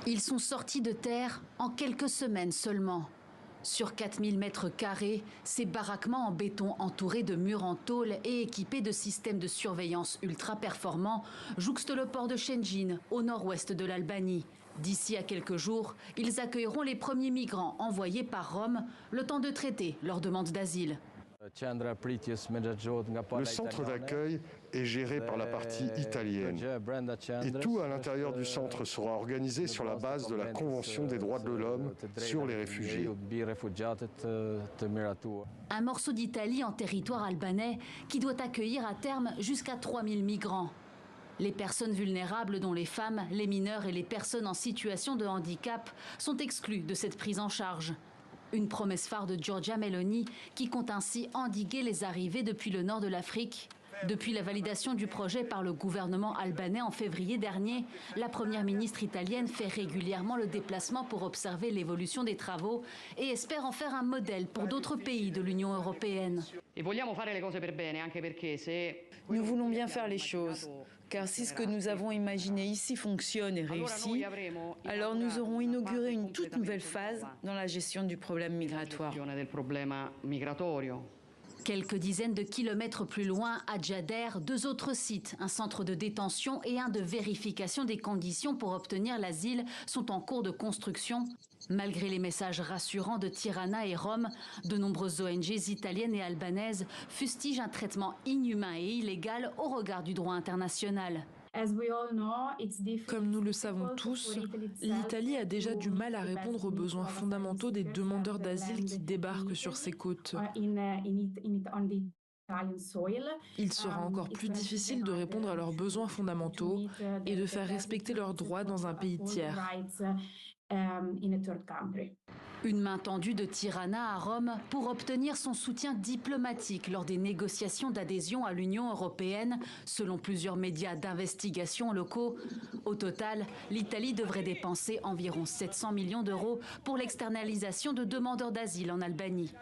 Ils sont sortis de terre en quelques semaines seulement. Sur 4000 mètres carrés, ces baraquements en béton entourés de murs en tôle et équipés de systèmes de surveillance ultra performants jouxtent le port de Shëngjin, au nord-ouest de l'Albanie. D'ici à quelques jours, ils accueilleront les premiers migrants envoyés par Rome, le temps de traiter leur demande d'asile. Le centre d'accueil est géré par la partie italienne et tout à l'intérieur du centre sera organisé sur la base de la Convention des droits de l'homme sur les réfugiés. Un morceau d'Italie en territoire albanais qui doit accueillir à terme jusqu'à 3000 migrants. Les personnes vulnérables, dont les femmes, les mineurs et les personnes en situation de handicap, sont exclues de cette prise en charge. Une promesse phare de Giorgia Meloni qui compte ainsi endiguer les arrivées depuis le nord de l'Afrique. Depuis la validation du projet par le gouvernement albanais en février dernier, la première ministre italienne fait régulièrement le déplacement pour observer l'évolution des travaux et espère en faire un modèle pour d'autres pays de l'Union européenne. Nous voulons bien faire les choses, car si ce que nous avons imaginé ici fonctionne et réussit, alors nous aurons inauguré une toute nouvelle phase dans la gestion du problème migratoire. Quelques dizaines de kilomètres plus loin, à Djader, 2 autres sites, un centre de détention et un de vérification des conditions pour obtenir l'asile, sont en cours de construction. Malgré les messages rassurants de Tirana et Rome, de nombreuses ONG italiennes et albanaises fustigent un traitement inhumain et illégal au regard du droit international. Comme nous le savons tous, l'Italie a déjà du mal à répondre aux besoins fondamentaux des demandeurs d'asile qui débarquent sur ses côtes. Il sera encore plus difficile de répondre à leurs besoins fondamentaux et de faire respecter leurs droits dans un pays tiers. Une main tendue de Tirana à Rome pour obtenir son soutien diplomatique lors des négociations d'adhésion à l'Union européenne, selon plusieurs médias d'investigation locaux. Au total, l'Italie devrait dépenser environ 700 millions d'euros pour l'externalisation de demandeurs d'asile en Albanie.